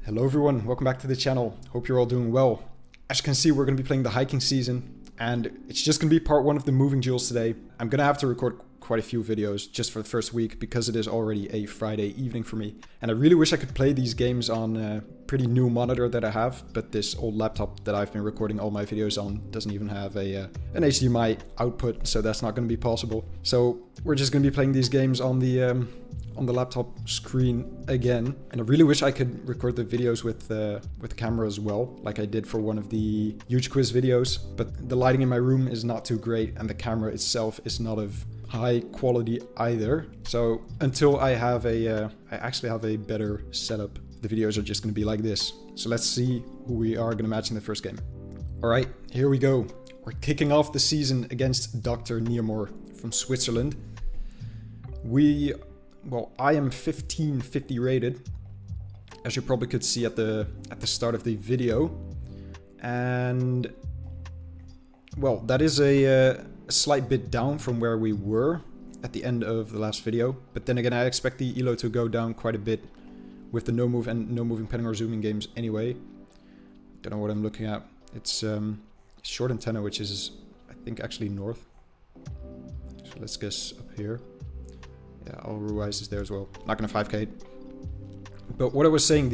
Hello everyone, welcome back to the channel. Hope you're all doing well. As you can see, we're going to be playing the hiking season, and it's just going to be part one of the Moving Duels today. I'm going to have to record quite a few videos just for the first week because it is already a Friday evening for me. And I really wish I could play these games on a pretty new monitor that I have, but this old laptop that I've been recording all my videos on doesn't even have an HDMI output, so that's not going to be possible. So we're just going to be playing these games on the laptop screen again, and I really wish I could record the videos with the camera as well, like I did for one of the huge quiz videos, but the lighting in my room is not too great and the camera itself is not of high quality either. So until I actually have a better setup, the videos are just going to be like this. So let's see who we are going to match in the first game. All right, here we go. We're kicking off the season against Dr. Nearmore from Switzerland. Well, I am 1550 rated, as you probably could see at the start of the video, and well, that is a slight bit down from where we were at the end of the last video. But then again, I expect the elo to go down quite a bit with the no move and no moving penning or zooming games anyway. Don't know what I'm looking at. It's short antenna, which is I think actually north. So let's guess up here. Yeah, all Ruiz is there as well. Not gonna 5k. But what I was saying,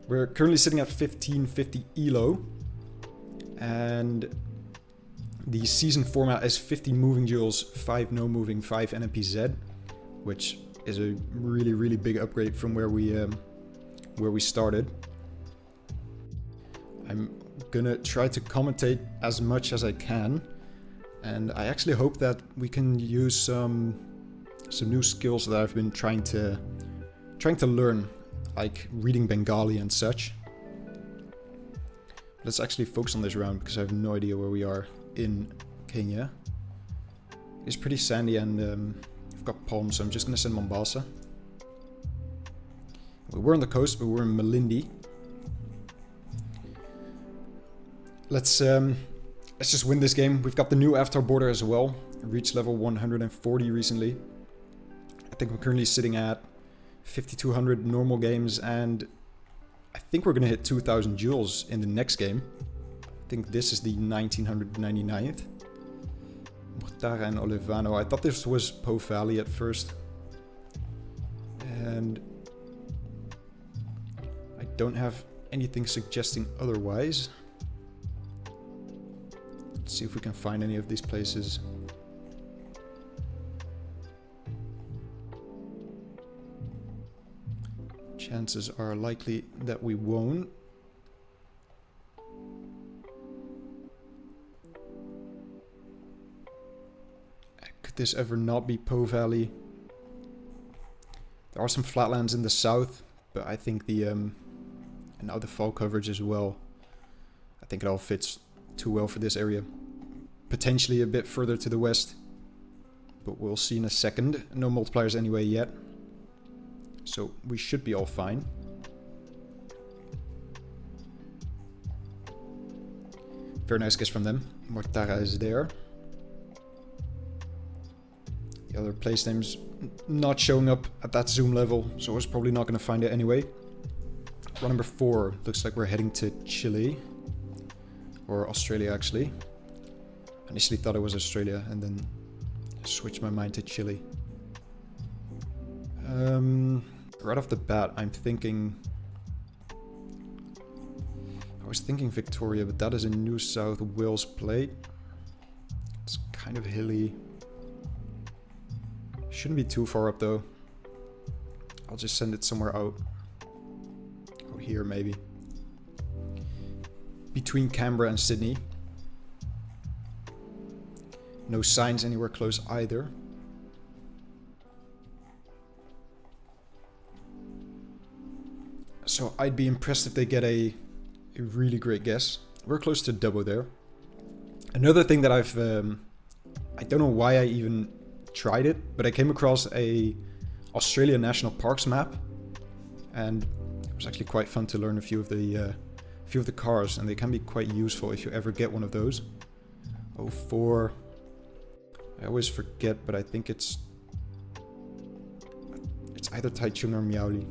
we're currently sitting at 1550 elo, and the season format is 50 moving duels, 5 no moving, 5 NMPZ, which is a really big upgrade from where we started. I'm gonna try to commentate as much as I can, and I actually hope that we can use some new skills that I've been trying to learn, like reading Bengali and such. Let's actually focus on this round because I have no idea where we are in Kenya. It's pretty sandy and I've got palms, so I'm just gonna send Mombasa. We were on the coast, but we're in Malindi. Let's just win this game. We've got the new Avatar border as well. Reached level 140 recently. I think we're currently sitting at 5200 normal games, and I think we're gonna hit 2000 duels in the next game. I think this is the 1999th. Mortara and Olivano. I thought this was Po Valley at first, and I don't have anything suggesting otherwise. Let's see if we can find any of these places. Chances are likely that we won't. Could this ever not be Po Valley? There are some flatlands in the south, but I think and now the fall coverage as well. I think it all fits too well for this area. Potentially a bit further to the west, but we'll see in a second. No multipliers anyway yet, so we should be all fine. Very nice guess from them. Mortara is there. The other place name's not showing up at that zoom level, so I was probably not going to find it anyway. Round number 4. Looks like we're heading to Chile. Or Australia, actually. I initially thought it was Australia, and then switched my mind to Chile. Right off the bat, I was thinking Victoria, but that is in New South Wales plate. It's kind of hilly. Shouldn't be too far up though. I'll just send it somewhere out. Oh, here maybe. Between Canberra and Sydney. No signs anywhere close either. So I'd be impressed if they get a really great guess. We're close to Dubbo there. Another thing that I don't know why I even tried it, but I came across a Australia National Parks map, and it was actually quite fun to learn a few of the cars, and they can be quite useful if you ever get one of those. 04. I always forget, but I think it's either Taichung or Miaoli.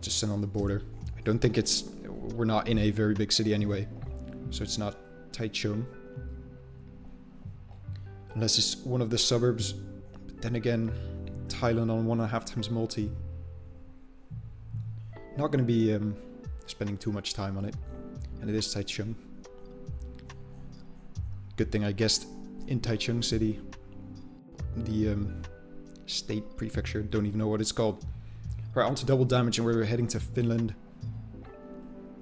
I'll just send on the border. I don't think we're not in a very big city anyway, so it's not Taichung. Unless it's one of the suburbs, but then again, Thailand on 1.5 times multi. Not going to be spending too much time on it, and it is Taichung. Good thing I guessed in Taichung City. The state prefecture, don't even know what it's called. Right, on to double damage, and we're heading to Finland.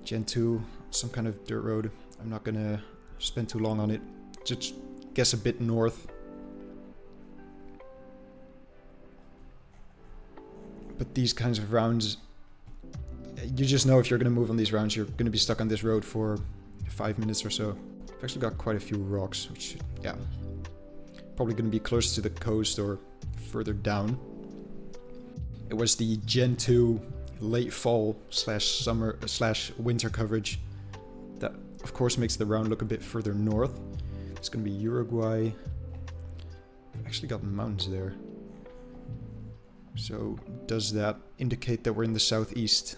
Gen 2, some kind of dirt road. I'm not gonna spend too long on it. Just guess a bit north. But these kinds of rounds, you just know if you're gonna move on these rounds, you're gonna be stuck on this road for 5 minutes or so. I've actually got quite a few rocks, which, yeah, probably gonna be close to the coast or further down. It was the Gen 2 late fall / summer / winter coverage that of course makes the round look a bit further north. It's gonna be Uruguay. I've actually got mountains there. So does that indicate that we're in the southeast?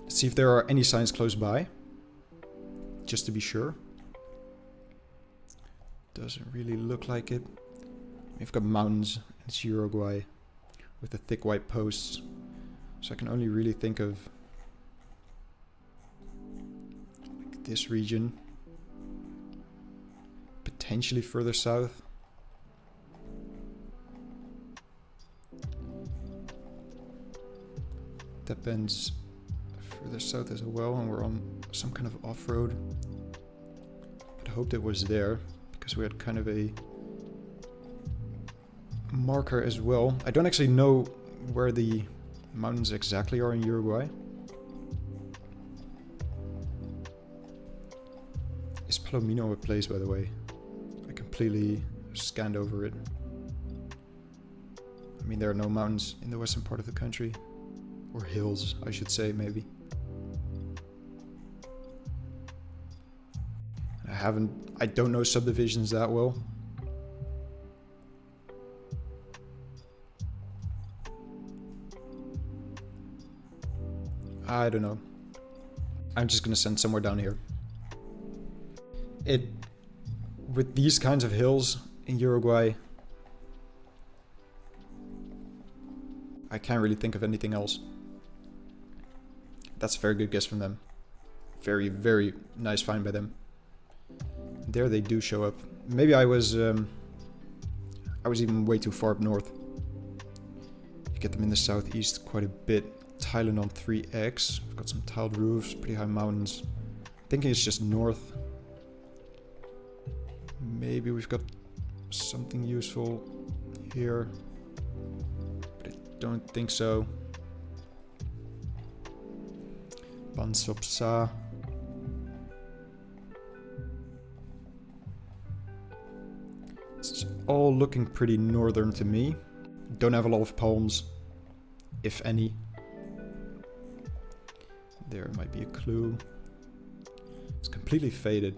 Let's see if there are any signs close by, just to be sure. Doesn't really look like it. We've got mountains. It's Uruguay with the thick white posts. So I can only really think of like this region. Potentially further south. That bends further south as well, and we're on some kind of off-road. I'd hoped it was there, because we had kind of a marker as well. I don't actually know where the mountains exactly are in Uruguay. Is Palomino a place, by the way? I completely scanned over it. I mean, there are no mountains in the western part of the country. Or hills, I should say, maybe. I don't know subdivisions that well. I don't know. I'm just gonna send somewhere down here. With these kinds of hills in Uruguay, I can't really think of anything else. That's a very good guess from them. Very, very nice find by them. There they do show up. Maybe I was even way too far up north. You get them in the southeast quite a bit. Thailand on 3x. We've got some tiled roofs, pretty high mountains. Thinking it's just north. Maybe we've got something useful here. But I don't think so. Bansopsa. It's all looking pretty northern to me. Don't have a lot of palms, if any. There might be a clue. It's completely faded.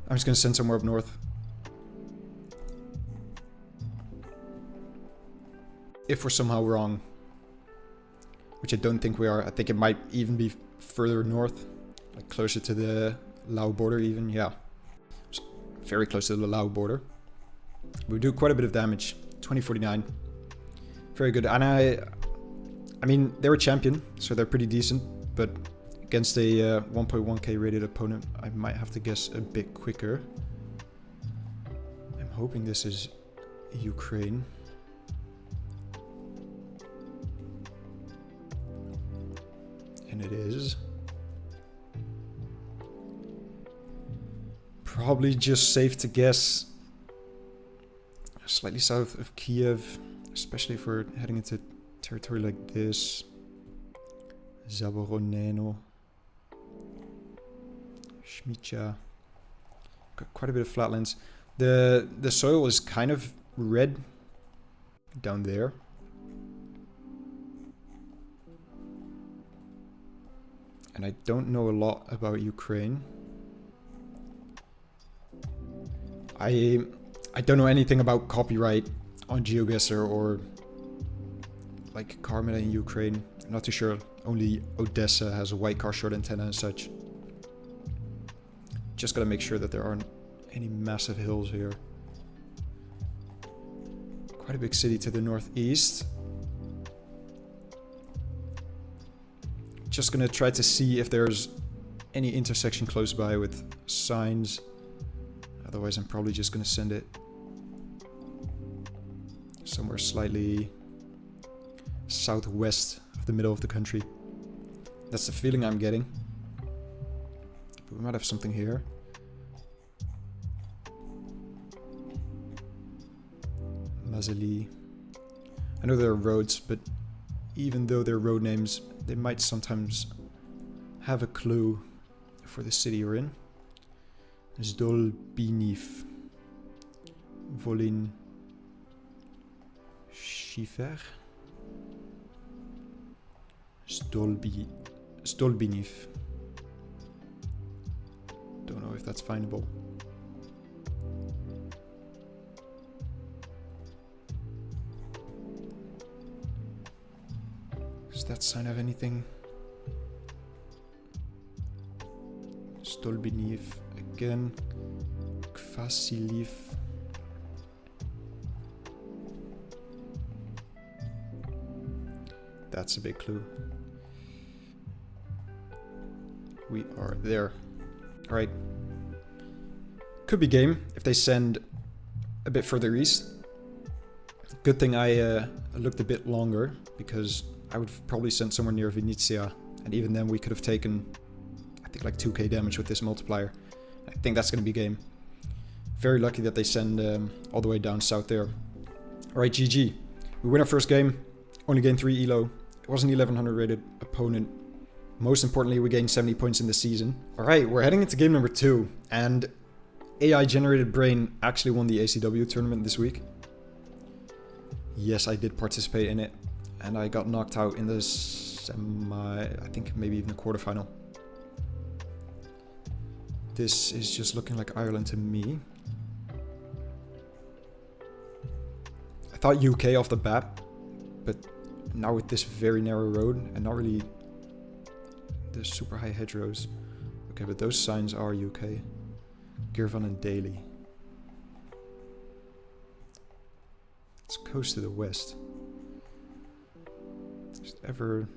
I'm just gonna send somewhere up north. If we're somehow wrong, which I don't think we are, I think it might even be further north, like closer to the Lao border even, yeah. Very close to the Lao border. We do quite a bit of damage, 2049. Very good, and I mean, they're a champion, so they're pretty decent, but against a 1.1k rated opponent, I might have to guess a bit quicker. I'm hoping this is Ukraine. And it is. Probably just safe to guess slightly south of Kiev, especially if we're heading into territory like this. Zaboroneno. Shmicha. Got quite a bit of flatlands. The soil is kind of red down there. And I don't know a lot about Ukraine. I I don't know anything about copyright on GeoGuessr or like Carmela in Ukraine. I'm not too sure. Only Odessa has a white car short antenna and such. Just gotta make sure that there aren't any massive hills here. Quite a big city to the northeast. Just gonna try to see if there's any intersection close by with signs. Otherwise, I'm probably just gonna send it somewhere slightly southwest of the middle of the country. That's the feeling I'm getting. But we might have something here. Mazali. I know there are roads, but even though they're road names, they might sometimes have a clue for the city you're in. Zdolbiniv. Volin. Schiefer. Stolbiniv. Don't know if that's findable. Does that sign have anything? Stolbiniv again. Kvasiliv. That's a big clue. We are there. Alright. Could be game if they send a bit further east. Good thing I looked a bit longer, because I would probably send somewhere near Venezia, and even then we could have taken, I think, like 2k damage with this multiplier. I think that's going to be game. Very lucky that they send all the way down south there. Alright, GG. We win our first game. Only gained 3 elo. It was an 1100 rated opponent. Most importantly, we gained 70 points in the season. Alright, we're heading into game number 2. And AI generated brain actually won the ACW tournament this week. Yes, I did participate in it. And I got knocked out in the semi, I think maybe even the quarterfinal. This is just looking like Ireland to me. I thought UK off the bat, but now with this very narrow road and not really the super high hedgerows. Okay, but those signs are UK. Girvan and Daly. It's coast to the west. Just ever...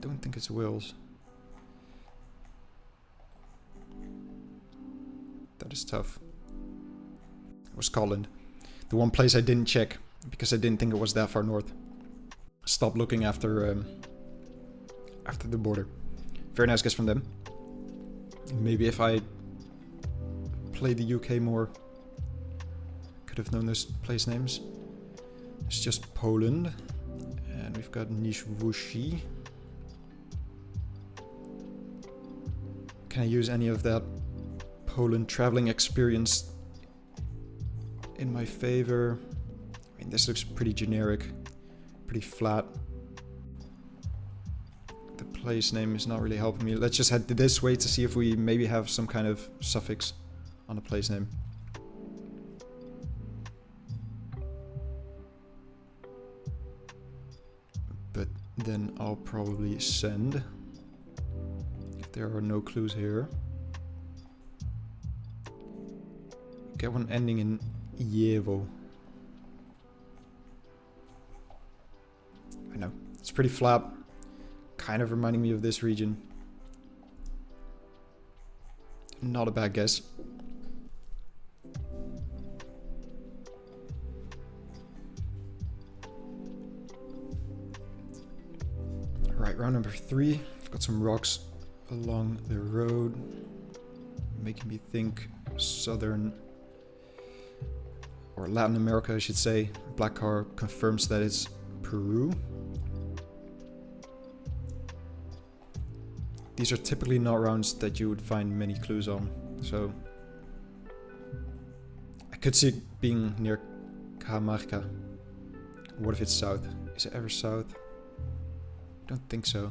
Don't think it's Wales. That is tough. Or Scotland. The one place I didn't check because I didn't think it was that far north. Stop looking after the border. Very nice guess from them. Maybe if I played the UK more, could have known those place names. It's just Poland, and we've got Nishvushi. Can I use any of that Poland traveling experience in my favor? I mean, this looks pretty generic, pretty flat. The place name is not really helping me. Let's just head this way to see if we maybe have some kind of suffix on the place name. But then I'll probably send, if there are no clues here. Get one ending in Yevo. I know, it's pretty flat. Kind of reminding me of this region. Not a bad guess. Alright, round number 3. I've got some rocks along the road, making me think southern, or Latin America I should say. Black car confirms that it's Peru. These are typically not rounds that you would find many clues on, so I could see it being near Cajamarca. What if it's south? Is it ever south? Don't think so.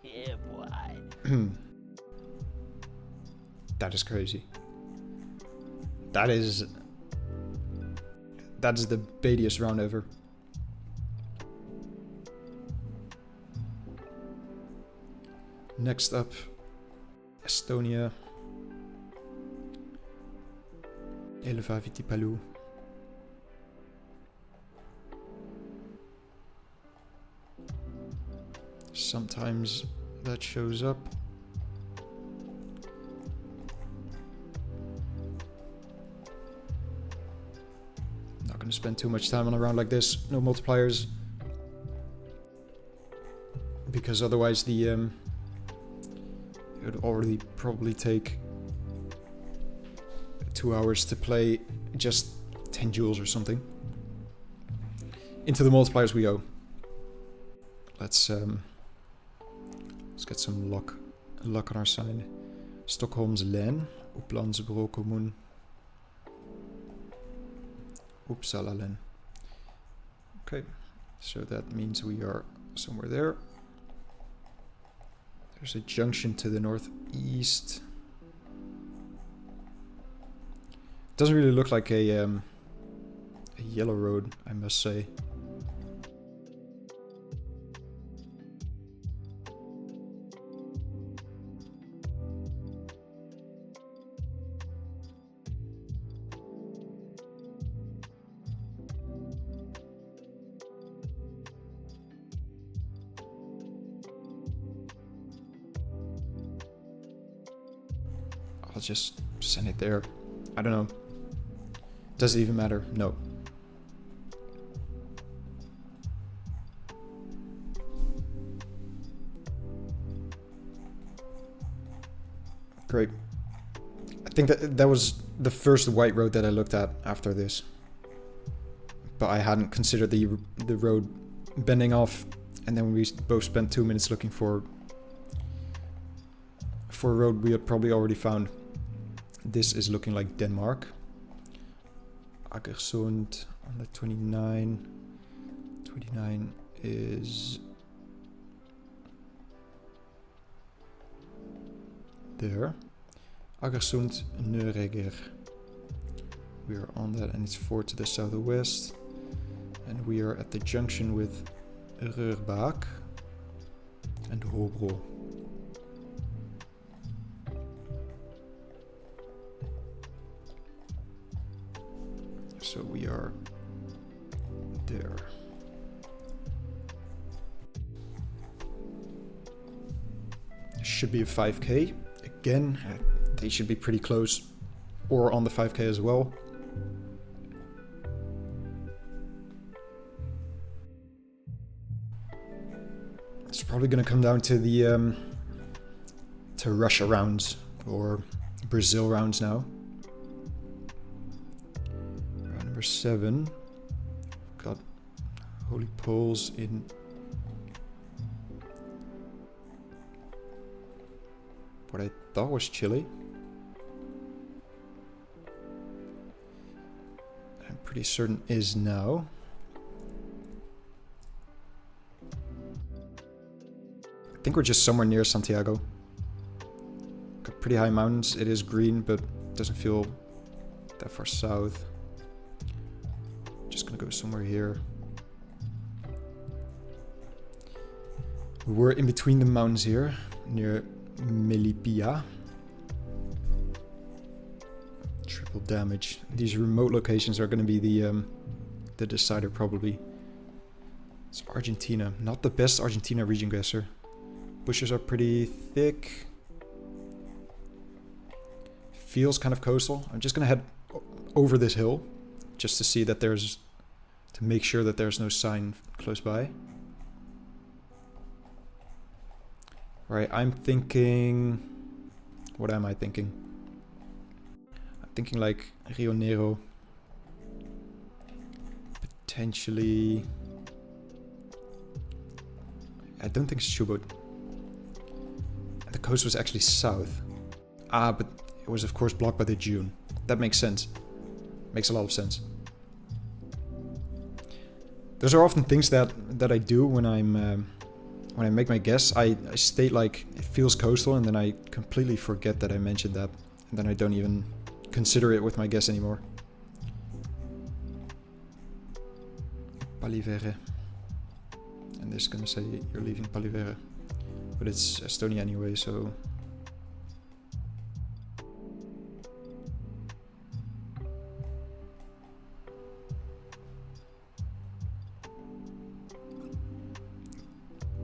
Yeah, boy. That is crazy. That's the baitiest round ever. Next up, Estonia. Elefavitipalu. Sometimes that shows up. Not gonna spend too much time on a round like this. No multipliers. Because otherwise the it would already probably take 2 hours to play just 10 joules or something. Into the multipliers we go. Let's get some luck on our side. Stockholm's län, Upplands Brokommun, Uppsala län. Okay, so that means we are somewhere there. There's a junction to the northeast. Doesn't really look like a yellow road, I must say. I'll just send it there. I don't know. Does it even matter? No. Great. I think that was the first white road that I looked at after this. But I hadn't considered the road bending off, and then we both spent 2 minutes looking for a road we had probably already found. This is looking like Denmark. Agersund on the 29. 29 is there. Agersund, Neuregger. We are on that, and it's 4 to the southwest. And we are at the junction with Reurbach and Hobro. So we are there. Should be a 5k. Again, they should be pretty close or on the 5k as well. It's probably going to come down to the to Russia rounds or Brazil rounds now. Round number 7. Got Holy Poles in what I thought was Chile. I'm pretty certain is now. I think we're just somewhere near Santiago. Got pretty high mountains. It is green, but doesn't feel that far south. Just gonna go somewhere here. We're in between the mountains here, near Melipilla. Triple damage. These remote locations are going to be the decider probably. It's Argentina. Not the best Argentina region guesser. Bushes are pretty thick. Feels kind of coastal. I'm just going to head over this hill just to see that to make sure that there's no sign close by. Right, I'm thinking... What am I thinking? I'm thinking like Rio Negro. Potentially... I don't think it's Chubut. The coast was actually south. Ah, but it was of course blocked by the dune. That makes sense. Makes a lot of sense. Those are often things that I do when I'm when I make my guess, I state like it feels coastal, and then I completely forget that I mentioned that, and then I don't even consider it with my guess anymore. Palivere. And this is gonna say you're leaving Palivere, but it's Estonia anyway, so.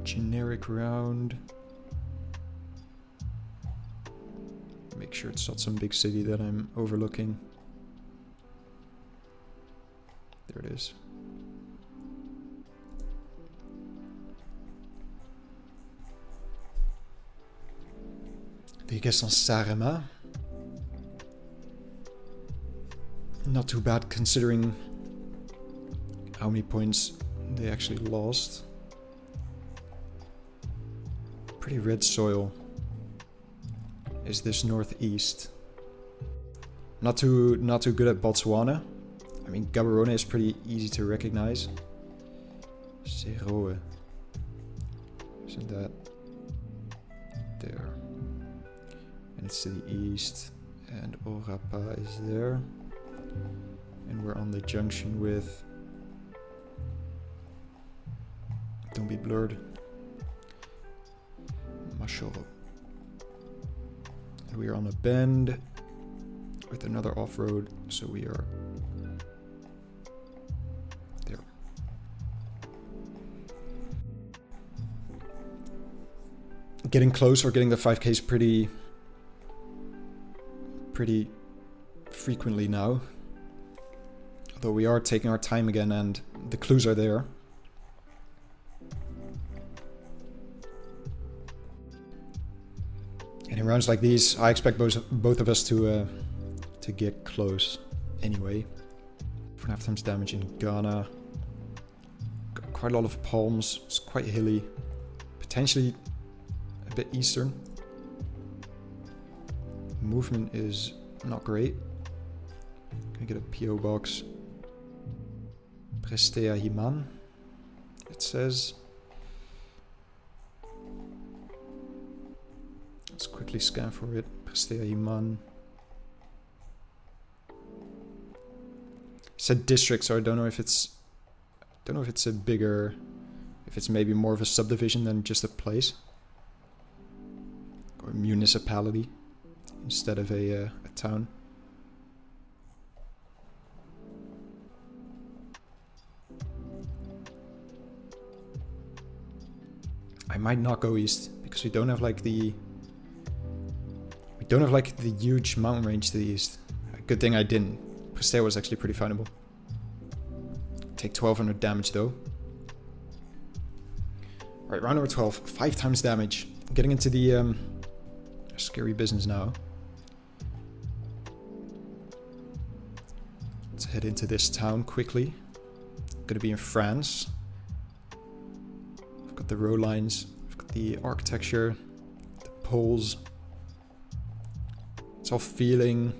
Generic round. Make sure it's not some big city that I'm overlooking. There it is. The guess on Saaremaa. Not too bad considering how many points they actually lost. Pretty red soil. Is this northeast? Not too good at Botswana. I mean, Gaborone is pretty easy to recognize. Seroe. Isn't that there? And it's to the east. And Orapa is there. And we're on the junction with... Don't be blurred. Mashoro. And we are on a bend with another off-road, so we are there. Getting close or getting the 5Ks pretty frequently now. Although we are taking our time again and the clues are there. And in rounds like these, I expect both of us to get close anyway. 4.5 times damage in Ghana. Got quite a lot of palms. It's quite hilly. Potentially a bit eastern. Movement is not great. Can I get a PO box? Prestea Himan, it says. Let's quickly scan for it. Prestea Himan. It said district, so I don't know if it's a bigger, if it's maybe more of a subdivision than just a place or a municipality instead of a town. I might not go east because we don't have like the huge mountain range to the east. Good thing I didn't. Prestea was actually pretty findable. Take 1200 damage though. Alright, round number 12. 5 times damage. Getting into the scary business now. Let's head into this town quickly. Gonna be in France. I've got the road lines. I've got the architecture. The poles. It's all feeling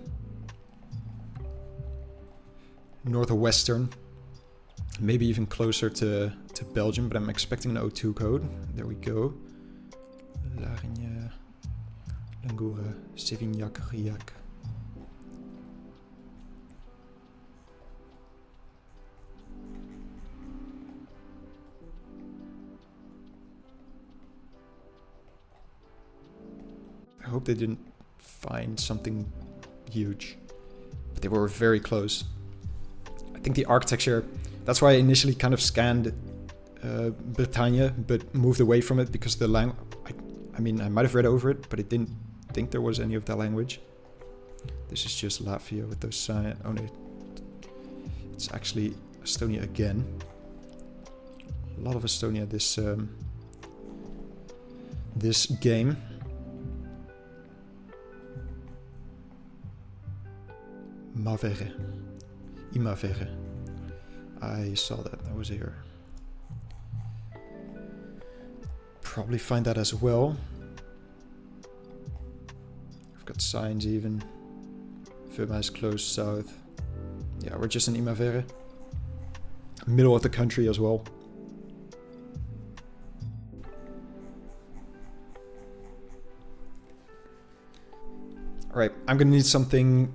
northwestern, maybe even closer to Belgium, but I'm expecting an O2 code. There we go. Larigne, Langoura, Sévignac, Riac. I hope they didn't find something huge, but they were very close. I think the architecture, that's why I initially kind of scanned Bretagne, but moved away from it because the language, I mean, I might have read over it, but I didn't think there was any of that language. This is just Latvia with those signs. Oh no, it's actually Estonia again. A lot of Estonia this game. Mavere. Imavere. I saw that was here. Probably find that as well. I've got signs even. Firma is close south. Yeah, we're just in Imavere. Middle of the country as well. Alright, I'm gonna need something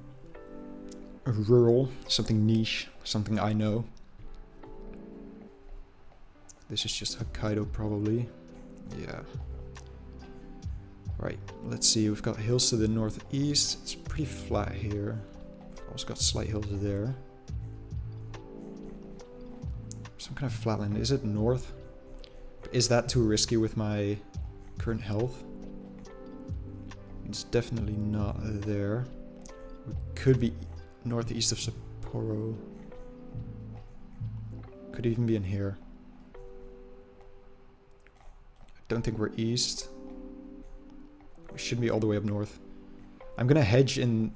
rural, something niche, something I know. This is just Hokkaido probably. Yeah. Right, let's see, we've got hills to the northeast. It's pretty flat here. We've also got slight hills there. Some kind of flatland. Is it north? Is that too risky with my current health? It's definitely not there. We could be northeast of Sapporo. Could even be in here. I don't think we're east. We shouldn't be all the way up north. I'm gonna hedge in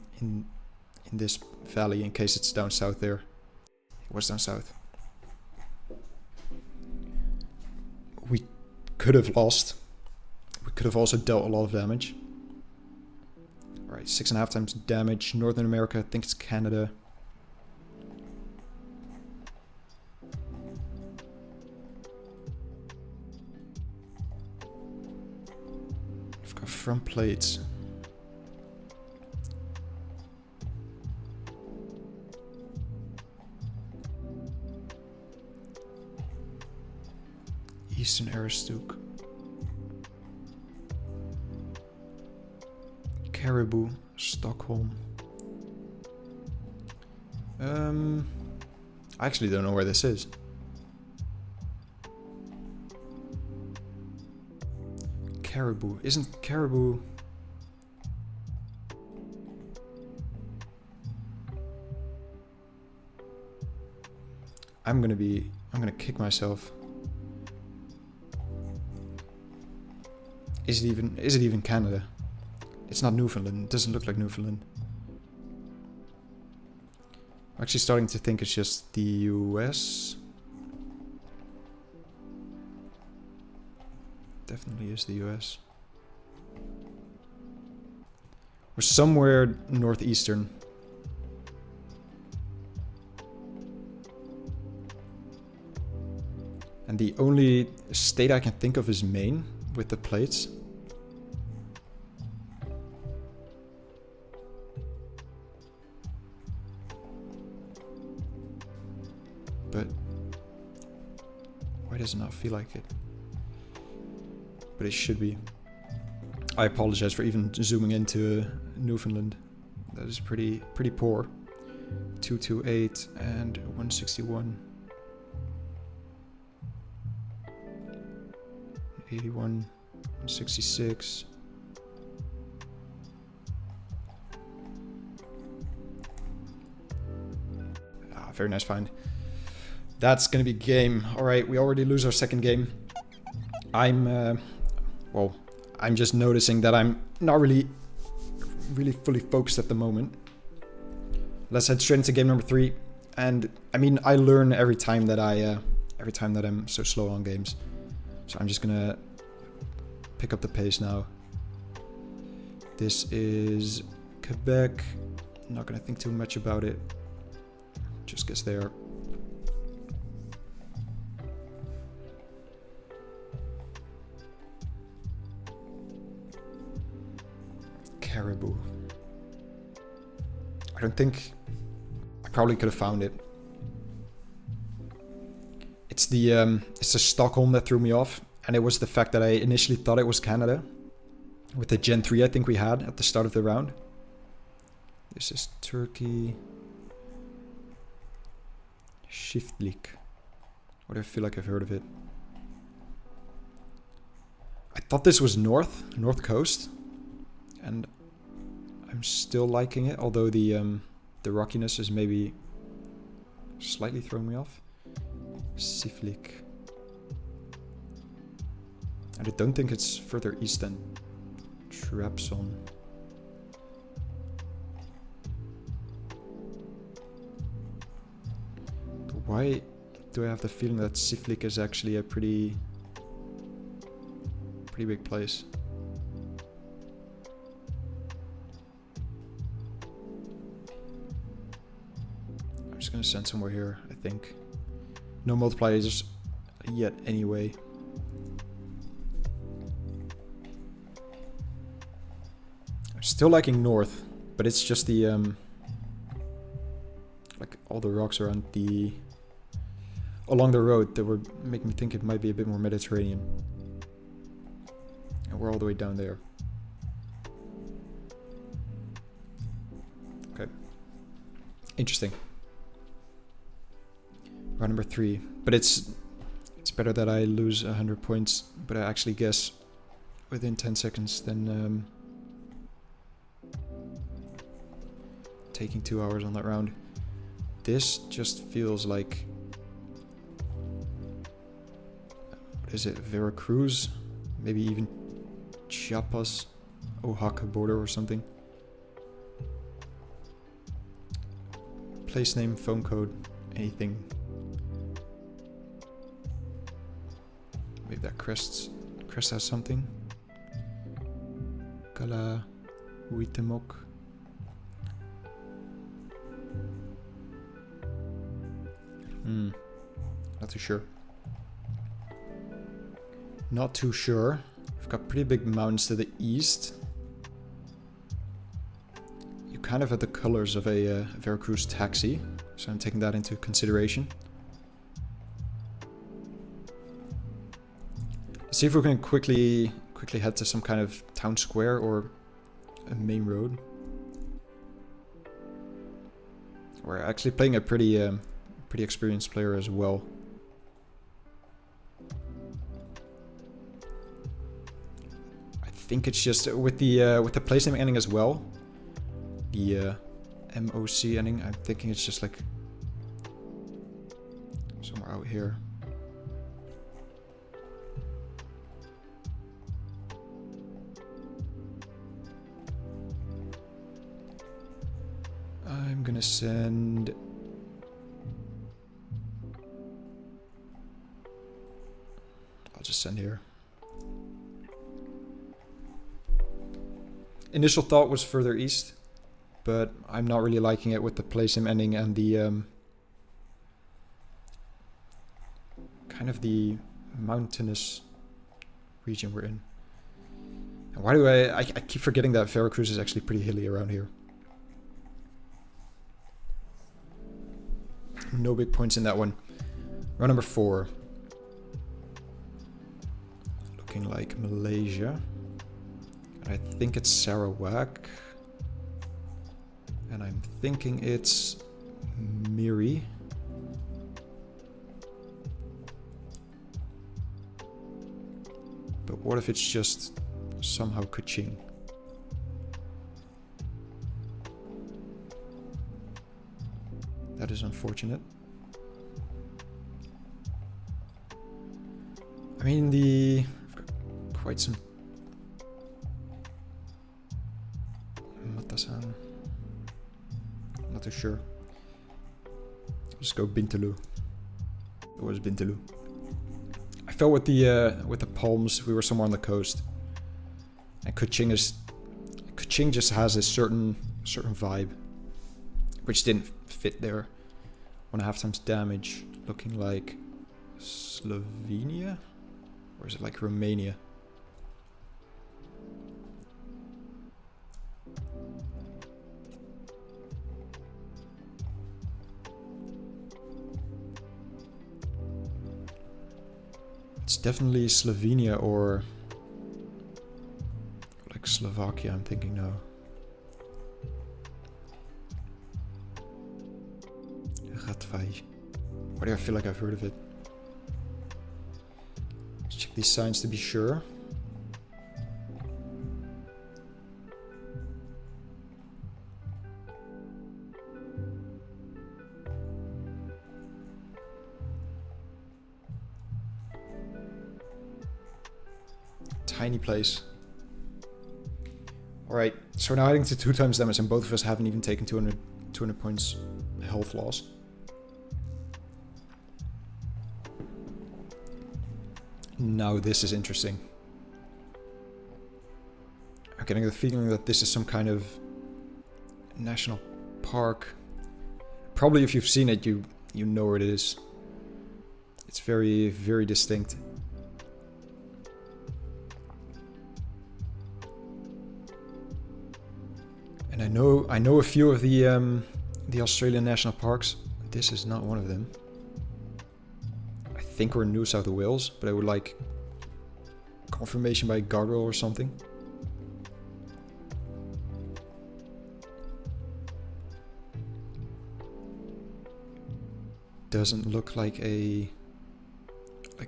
this valley in case it's down south there. It was down south. We could have lost. We could have also dealt a lot of damage. Alright, 6.5 times damage. Northern America, I think it's Canada. I've got front plates. Eastern Aroostook. Caribou, Stockholm. I actually don't know where this is. Caribou. Isn't Caribou... I'm gonna kick myself. Is it even Canada? It's not Newfoundland. It doesn't look like Newfoundland. I'm actually starting to think it's just the US. Definitely is the US. We're somewhere northeastern. And the only state I can think of is Maine with the plates. But why does it not feel like it? But it should be. I apologize for even zooming into Newfoundland. That is pretty poor. 228 and 161. 81, 166. Ah, very nice find. That's gonna be game. Alright, we already lose our second game. I'm just noticing that I'm not really fully focused at the moment. Let's head straight into game number 3. And I mean, I learn every time that I'm so slow on games. So I'm just gonna pick up the pace now. This is Quebec. I'm not gonna think too much about it. Just gets there. Caribou. I don't think... I probably could have found it. It's the Stockholm that threw me off, and it was the fact that I initially thought it was Canada with the Gen 3 I think we had at the start of the round. This is Turkey. Shiftlik. What do I feel like I've heard of it? I thought this was North Coast, and I'm still liking it, although the rockiness is maybe slightly throwing me off. Siflik. And I don't think it's further east than Trabzon. Why do I have the feeling that Siflik is actually a pretty big place? I'm just gonna send somewhere here, I think. No multipliers yet anyway. I'm still liking North. But it's just the like all the rocks around along the road that were making me think it might be a bit more Mediterranean. And we're all the way down there. Okay. Interesting. Round number 3. But it's better that I lose 100 points, but I actually guess within 10 seconds than taking 2 hours on that round. This just feels like, what is it, Veracruz? Maybe even Chiapas, Oaxaca border or something. Place name, phone code, anything. Maybe that crest has something. Kala Huitemoc. Not too sure. Not too sure. We've got pretty big mountains to the east. You kind of have the colors of a Veracruz taxi, so I'm taking that into consideration. Let's see if we can quickly head to some kind of town square or a main road. We're actually playing a pretty experienced player as well. I think it's just with the place name ending as well. The MOC ending. I'm thinking it's just like somewhere out here. I'm gonna send. I'll just send here. Initial thought was further east, but I'm not really liking it with the place name ending and the kind of the mountainous region we're in. And why do I keep forgetting that Veracruz is actually pretty hilly around here. No big points in that one. Round number 4. Looking like Malaysia. And I think it's Sarawak. And I'm thinking it's Miri. But what if it's just somehow Kuching? That is unfortunate. I mean, I've got quite some Matasan. I'm not too sure. I'll just go Bintulu. It was Bintulu. I felt with the palms we were somewhere on the coast, and Kuching just has a certain vibe, which didn't fit there. 1.5 times damage, looking like Slovenia, or is it like Romania? It's definitely Slovenia or like Slovakia, I'm thinking now. Why do I feel like I've heard of it? Let's check these signs to be sure. Tiny place. Alright, so we're now heading to 2 times damage and both of us haven't even taken 200 points health loss. Now this is interesting. I'm getting the feeling that this is some kind of national park. Probably if you've seen it, you know where it is. It's very, very distinct. And I know a few of the Australian national parks. This is not one of them. I think we're in New South Wales, but I would like confirmation by guardrail or something. Doesn't look like a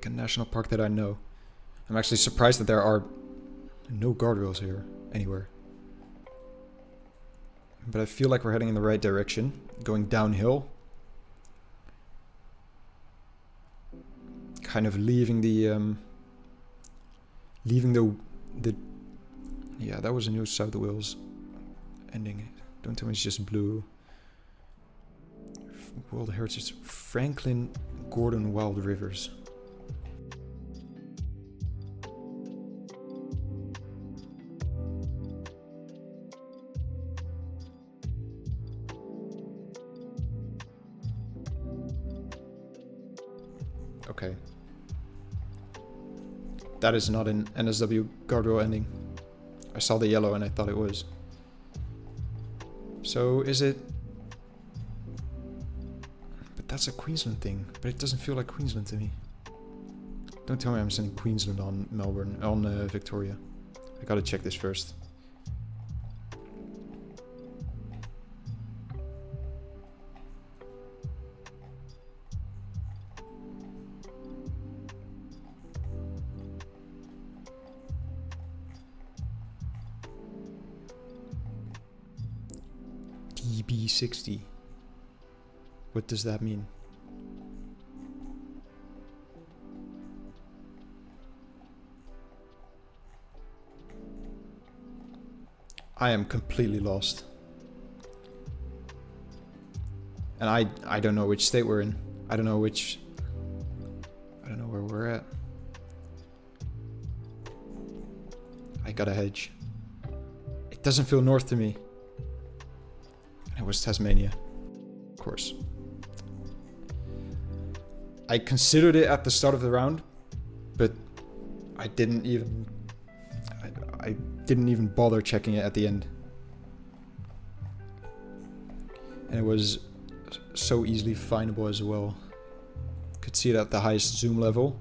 national park that I know. I'm actually surprised that there are no guardrails here anywhere. But I feel like we're heading in the right direction, going downhill. Kind of leaving the yeah, that was a New South Wales ending. Don't tell me it's just blue. World Heritage Franklin Gordon Wild Rivers. Okay. That is not an NSW guardrail ending. I saw the yellow and I thought it was. So is it... But that's a Queensland thing. But it doesn't feel like Queensland to me. Don't tell me I'm sending Queensland on Melbourne, on Victoria. I gotta check this first. DB60. What does that mean? I am completely lost. And I don't know which state we're in. I don't know where we're at. I gotta hedge. It doesn't feel north to me. It was Tasmania, of course. I considered it at the start of the round, but I didn't even bother checking it at the end. And it was so easily findable as well. Could see it at the highest zoom level.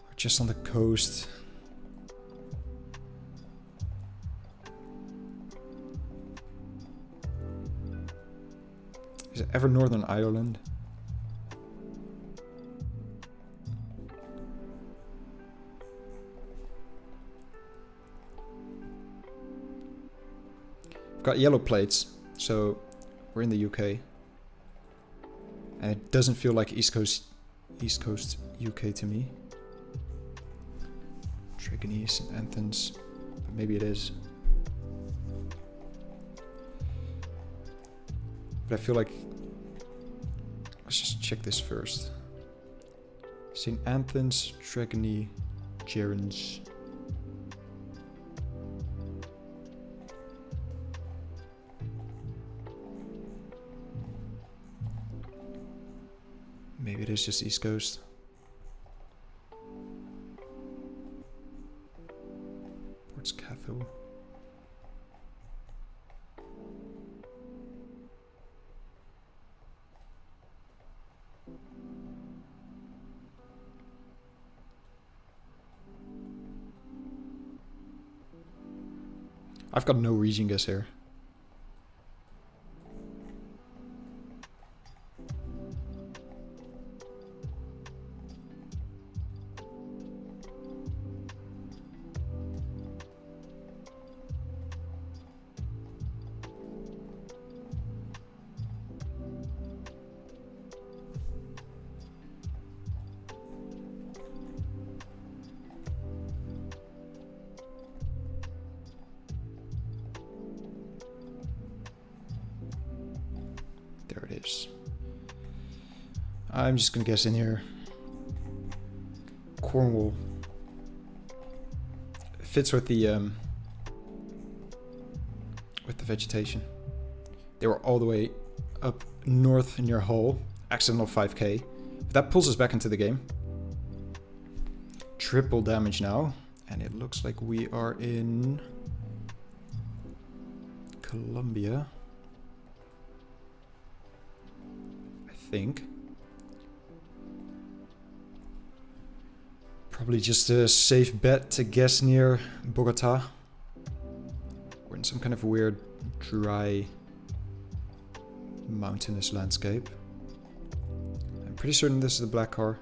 Or just on the coast. Is it ever Northern Ireland? I've got yellow plates, so we're in the UK. And it doesn't feel like East Coast UK to me. Tregony, St. Anthony's, but maybe it is. But I feel like, let's just check this first. St. Anthony's, Tregony, Gerrans. Maybe it is just East Coast. Ports Catho. I've got no region guess here. There it is. I'm just gonna guess in here. Cornwall. It fits with the vegetation. They were all the way up north near Hull. Accidental 5k. But that pulls us back into the game. Triple damage now. And it looks like we are in Colombia. I think. Probably just a safe bet to guess near Bogota. We're in some kind of weird, dry, mountainous landscape. I'm pretty certain this is the black car.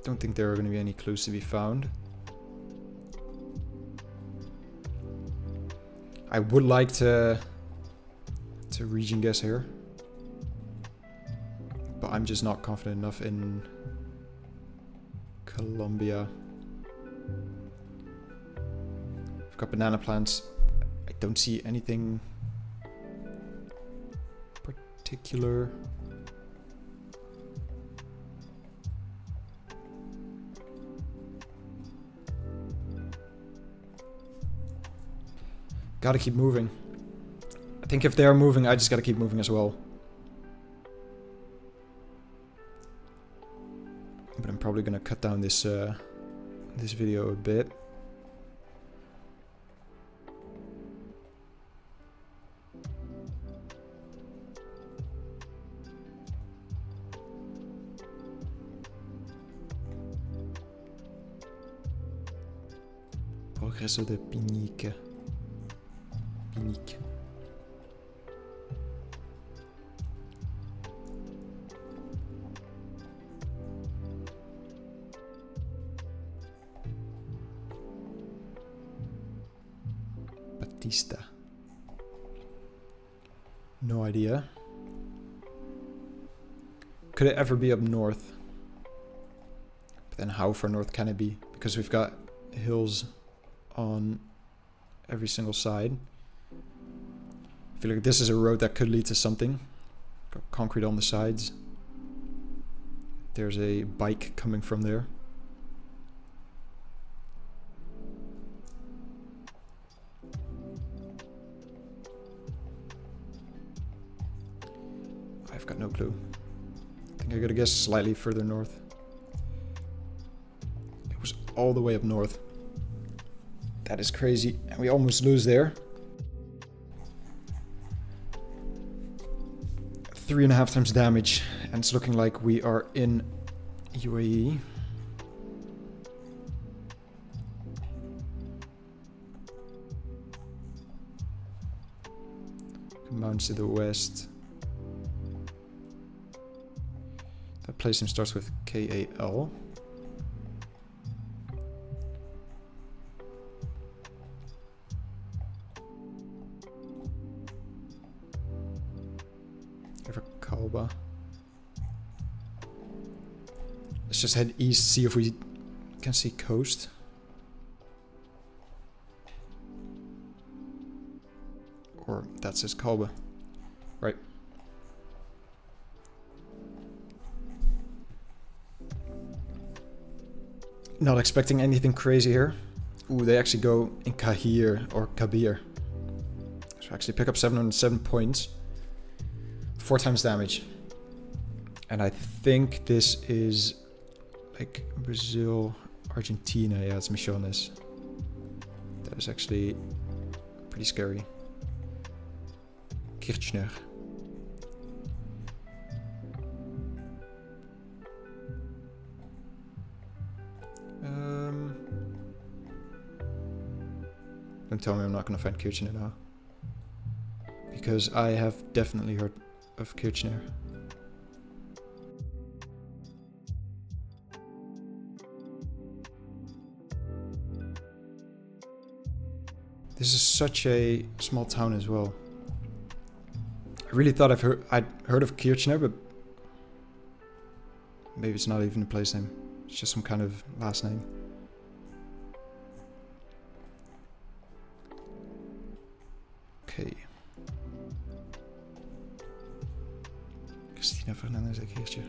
Don't think there are going to be any clues to be found. I would like to region guess here, but I'm just not confident enough in Colombia. I've got banana plants. I don't see anything particular. Gotta keep moving. I think if they're moving, I just gotta keep moving as well. But I'm probably gonna cut down this this video a bit. Progreso de Pinique. Pinique. Batista. No idea. Could it ever be up north? But then how far north can it be? Because we've got hills on every single side. I feel like this is a road that could lead to something. Got concrete on the sides. There's a bike coming from there. I've got no clue. I think I gotta guess slightly further north. It was all the way up north. That is crazy. And we almost lose there. 3.5 times damage. And it's looking like we are in UAE. Mountains to the west. That place name starts with K-A-L. Kalba. Let's just head east, see if we can see coast. Or that says Kalba. Right. Not expecting anything crazy here. Ooh, they actually go in Kahir or Kabir. So actually pick up 707 points. 4 times damage. And I think this is like Brazil, Argentina. Yeah, it's Misiones. That is actually pretty scary. Kirchner. Don't tell me I'm not going to find Kirchner now. Because I have definitely heard of Kirchner. This is such a small town as well. I really thought I'd heard of Kirchner, but maybe it's not even a place name. It's just some kind of last name. Okay. Cristina Fernandez de Kirchner.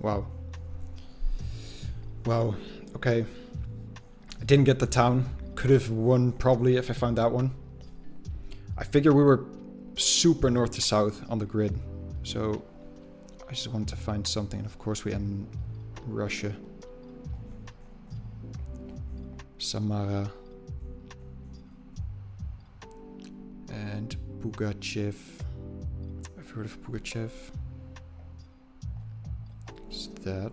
Wow. Wow. Okay. I didn't get the town. Could have won probably if I found that one. I figure we were super north to south on the grid. So I just wanted to find something. And of course we end in Russia. Samara. And Pugachev. I've heard of Pugachev. What's that?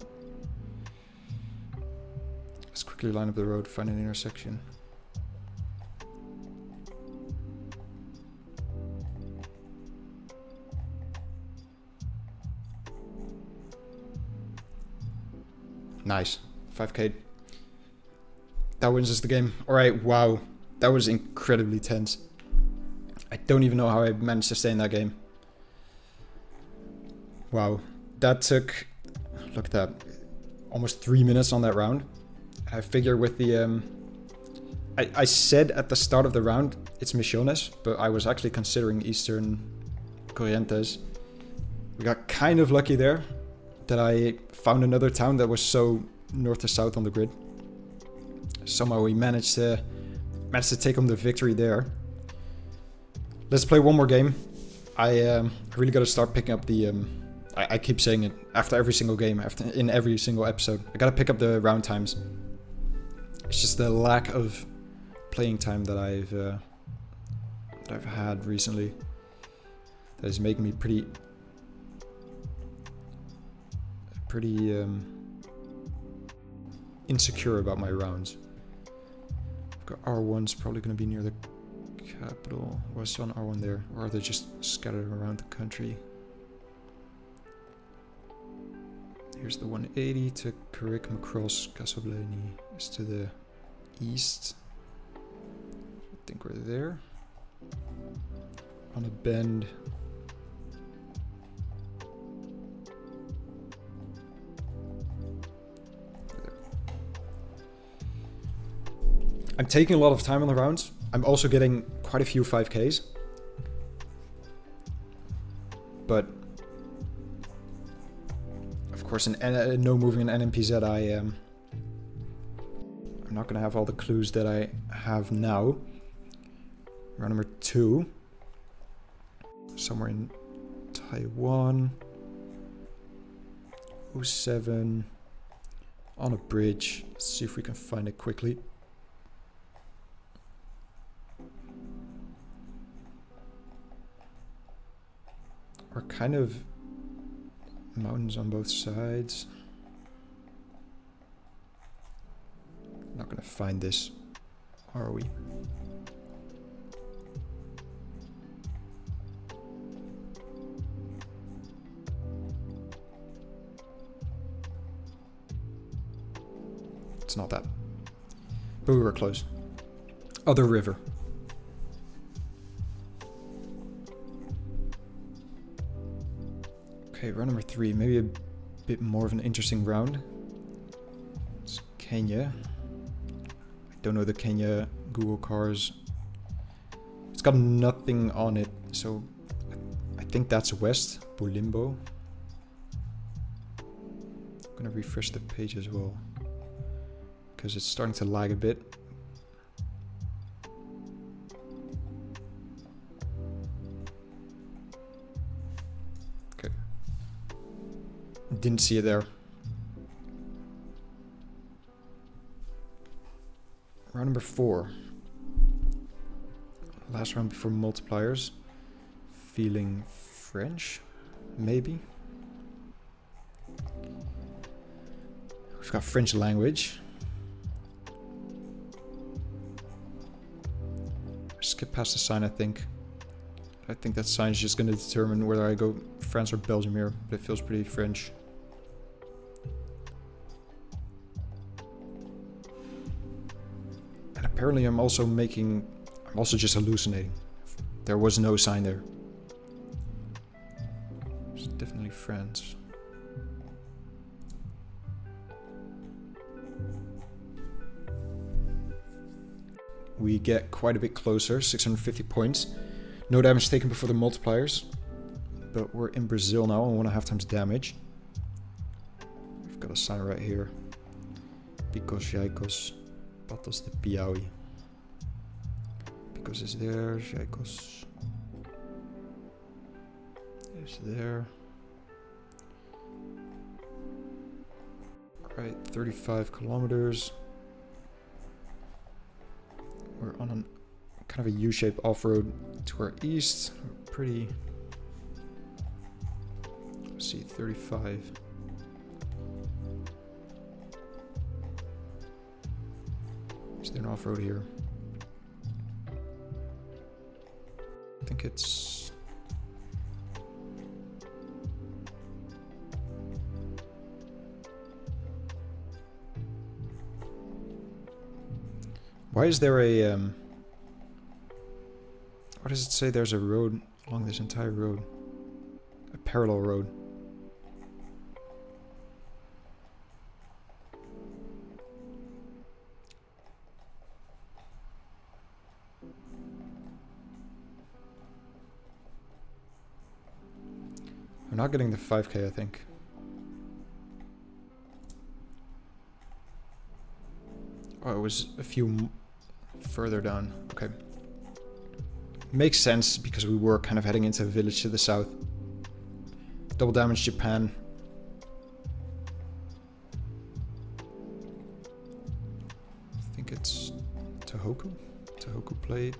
Let's quickly line up the road, find an intersection. Nice. 5k. That wins us the game. Alright, wow. That was incredibly tense. I don't even know how I managed to stay in that game. Wow. That took... Look at that. Almost 3 minutes on that round. I figure with the... I said at the start of the round, it's Misiones, but I was actually considering Eastern Corrientes. We got kind of lucky there that I found another town that was so north to south on the grid. Somehow we managed to take home the victory there. Let's play one more game. I really got to start picking up the... I keep saying it after every single game, in every single episode. I got to pick up the round times. It's just the lack of playing time that I've had recently that is making me pretty insecure about my rounds. I've got R1's probably going to be near the capital. Was on R1 there, or are they just scattered around the country? Here's the 180 to Carrick, Macross, Casobleni is to the east. I think we're there. On a bend. I'm taking a lot of time on the rounds. I'm also getting quite a few 5Ks. But of course, in no moving in NMPZ, I'm not going to have all the clues that I have now. Round number 2. Somewhere in Taiwan. 07. On a bridge. Let's see if we can find it quickly. We're kind of mountains on both sides. Not gonna find this, are we? It's not that. But we were close. Other river. Okay, round number 3, maybe a bit more of an interesting round. It's Kenya. I don't know the Kenya Google cars. It's got nothing on it, so I think that's west, Bulimbo. I'm gonna refresh the page as well, because it's starting to lag a bit. Didn't see it there. Round number 4. Last round before multipliers. Feeling French, maybe. We've got French language. Skip past the sign, I think. I think that sign is just going to determine whether I go France or Belgium here, but it feels pretty French. And apparently I'm also just hallucinating. There was no sign there. It's definitely France. We get quite a bit closer, 650 points. No damage taken before the multipliers. But we're in Brazil now, on 1.5 times damage. Got a sign right here. Picos, Jaicos, Patos de Piauí. Picos is there, Jaicos is there. Right, 35 kilometers. We're on a kind of a U-shaped off-road to our east. We're pretty... Let's see, 35. Is there an off-road here? I think it's... Why is there a... Why does it say there's a road along this entire road? A parallel road. I'm not getting the 5K, I think. Oh, it was a few further down. Okay. Makes sense because we were kind of heading into a village to the south. Double damage Japan. I think it's Tohoku. Tohoku Plate.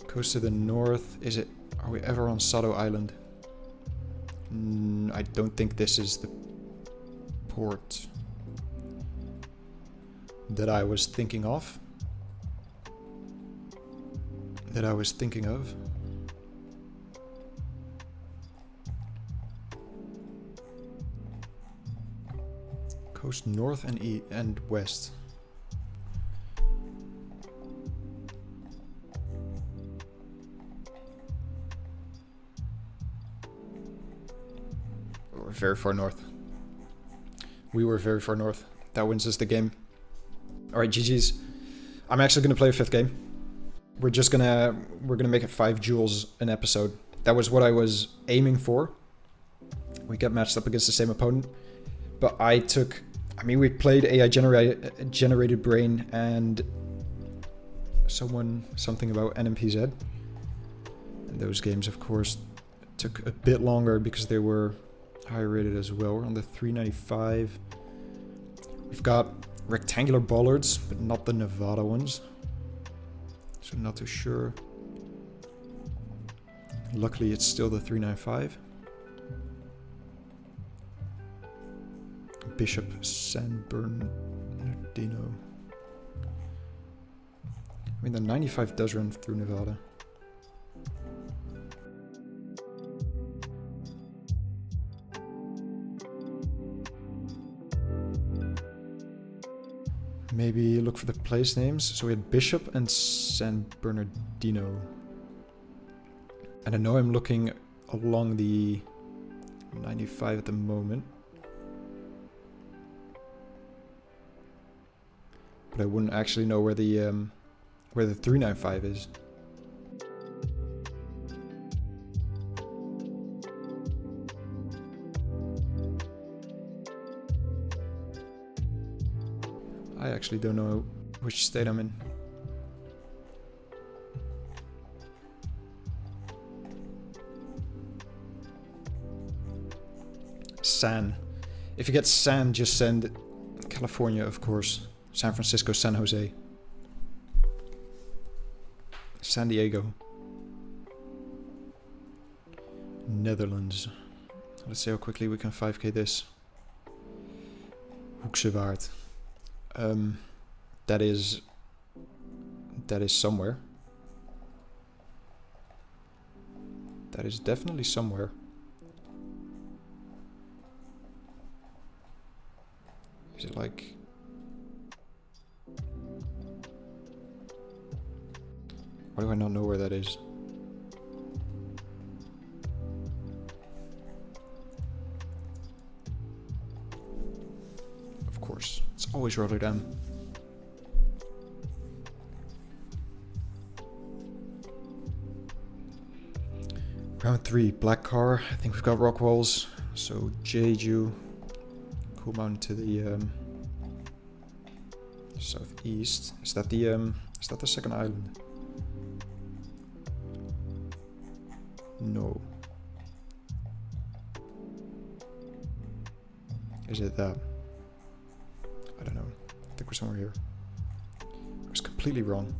Coast to the north. Is it... Are we ever on Sado Island? I don't think this is the port that I was thinking of. Coast north and west. We're very far north. We were very far north. That wins us the game. Alright, GG's. I'm actually gonna play a 5th game. We're gonna make it 5 duels an episode. That was what I was aiming for. We get matched up against the same opponent. But we played AI generated brain and something about NMPZ. And those games, of course, took a bit longer because they were higher rated as well. We're on the 395. We've got rectangular bollards, but not the Nevada ones. So not too sure. Luckily, it's still the 395. Bishop San Bernardino. I mean, the 95 does run through Nevada. Maybe look for the place names. So we had Bishop and San Bernardino. And I know I'm looking along the 95 at the moment. But I wouldn't actually know where the 395 is. I actually don't know which state I'm in. San. If you get San, just send California, of course. San Francisco, San Jose. San Diego. Netherlands. Let's see how quickly we can 5k this. Hoekse Waard. That is somewhere. That is definitely somewhere. Is it like... Why do I not know where that is? Of course, it's always Rotterdam. Round 3, black car. I think we've got rock walls. So Jeju, Cool Mountain to the southeast. Is that the second island? No. Is it that? I don't know. I think we're somewhere here. I was completely wrong.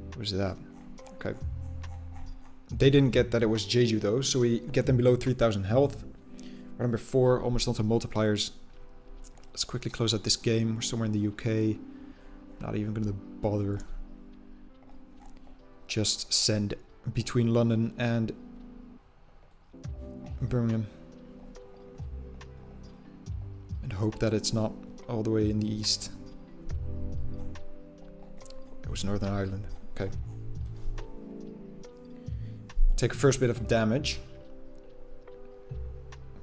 What was that? Okay. They didn't get that it was Jeju though, so we get them below 3000 health. We're number 4, almost onto multipliers. Let's quickly close out this game. We're somewhere in the UK. Not even gonna bother. Just send between London and Birmingham. And hope that it's not all the way in the east. It was Northern Ireland. Okay. Take a first bit of damage.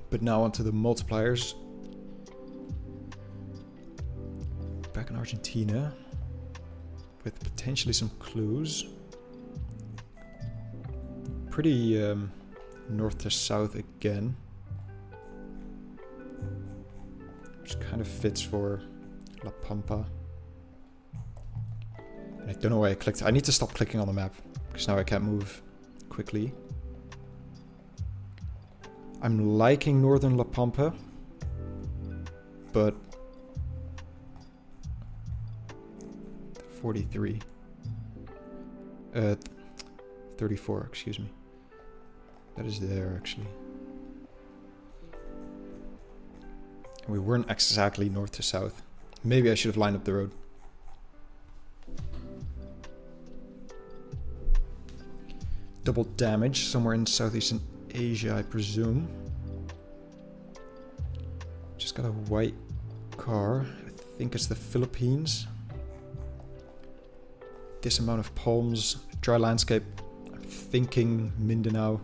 But now onto the multipliers. Back in Argentina. With potentially some clues. Pretty north to south again. Which kind of fits for La Pampa. And I don't know why I clicked. I need to stop clicking on the map. Because now I can't move quickly. I'm liking northern La Pampa. But 43. 34, excuse me. That is there, actually. And we weren't exactly north to south. Maybe I should have lined up the road. Double damage, somewhere in Southeastern Asia, I presume. Just got a white car. I think it's the Philippines. This amount of palms, dry landscape. I'm thinking Mindanao.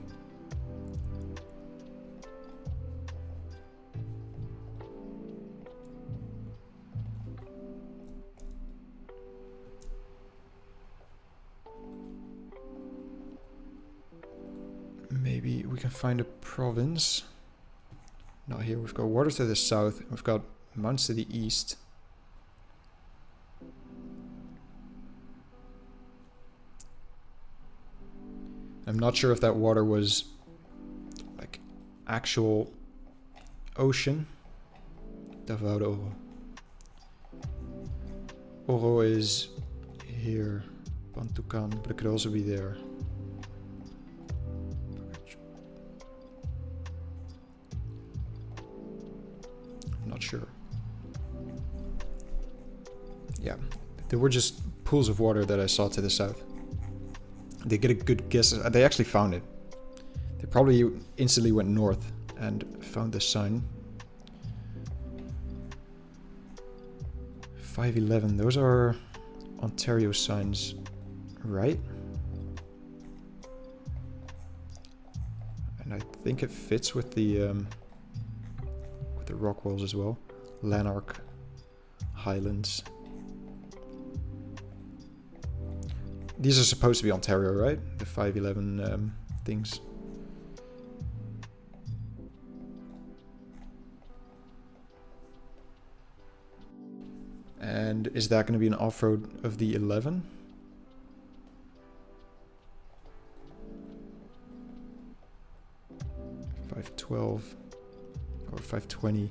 Maybe we can find a province. Not here. We've got water to the south. We've got mountains to the east. I'm not sure if that water was like actual ocean. Davao de Oro. Oro is here. Bantukan, but it could also be there. I'm not sure. Yeah, there were just pools of water that I saw to the south. They get a good guess. They actually found it. They probably instantly went north and found the sign. 511. Those are Ontario signs, right? And I think it fits with the rock walls as well. Lanark, Highlands. These are supposed to be Ontario, right? The 511 things. And is that going to be an off-road of the 11? $512 or $520.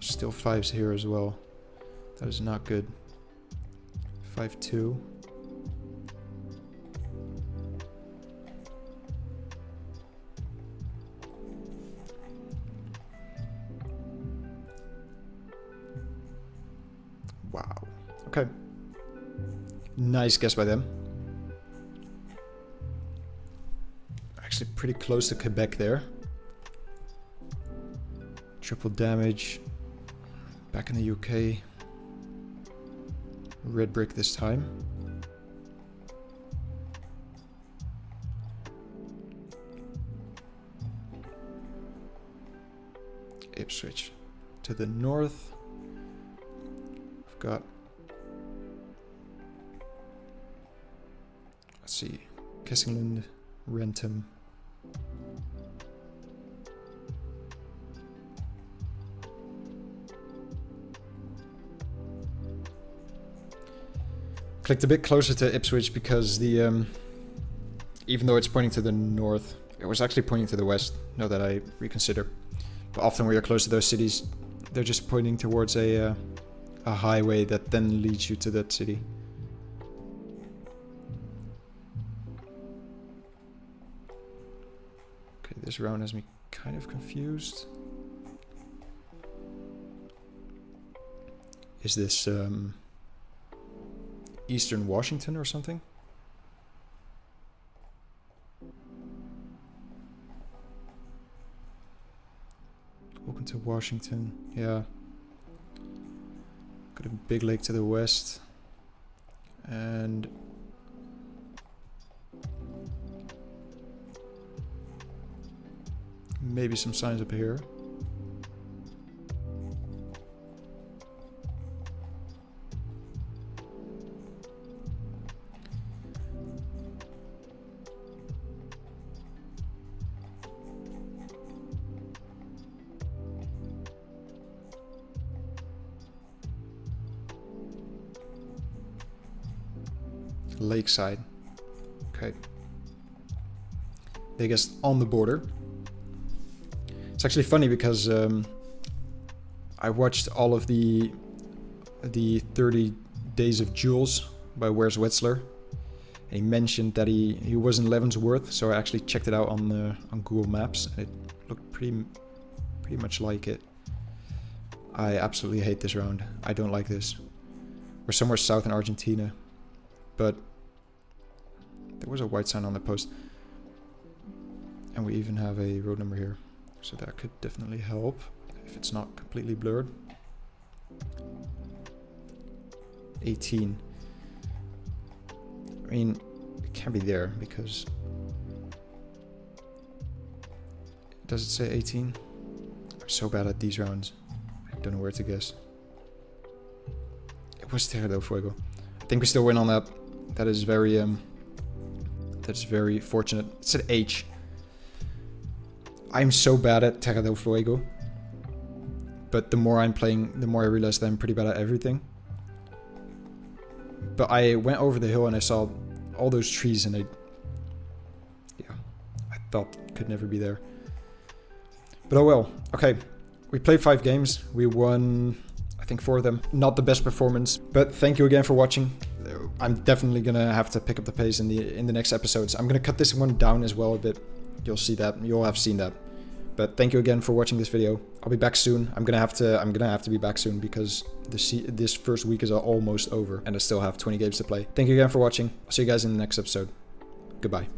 Still 5s here as well. That is not good. 5-2. Wow. Okay. Nice guess by them. Actually pretty close to Quebec there. Triple damage. Back in the UK. Red brick this time. Ipswich to the north. got... Let's see. Kessingland, Rentham. Clicked a bit closer to Ipswich because the... even though it's pointing to the north, it was actually pointing to the west, now that I reconsider. But often when you're close to those cities, they're just pointing towards a highway that then leads you to that city. Okay, this round has me kind of confused. Is this Eastern Washington or something? Welcome to Washington, yeah. Got a big lake to the west. And maybe some signs up here. Lakeside. Okay. They guessed on the border. It's actually funny because I watched all of the 30 Days of Jules by Where's Wetzler. And he mentioned that he was in Leavenworth, so I actually checked it out on Google Maps, and it looked pretty much like it. I absolutely hate this round. I don't like this. We're somewhere south in Argentina, but there was a white sign on the post. And we even have a road number here. So that could definitely help if it's not completely blurred. 18. I mean, it can't be there because... Does it say 18? I'm so bad at these rounds. I don't know where to guess. It was Terra del Fuego. I think we still win on that. That is very fortunate. It said H. I'm so bad at Terra del Fuego. But the more I'm playing, the more I realize that I'm pretty bad at everything. But I went over the hill and I saw all those trees and I thought it could never be there. But oh well. Okay. We played 5 games. We won, I think, 4 of them. Not the best performance, but thank you again for watching. I'm definitely gonna have to pick up the pace in the next episodes. I'm gonna cut this one down as well a bit. You'll see that. You'll have seen that. But thank you again for watching this video. I'll be back soon. I'm gonna have to be back soon because this first week is almost over and I still have 20 games to play. Thank you again for watching. I'll see you guys in the next episode. Goodbye.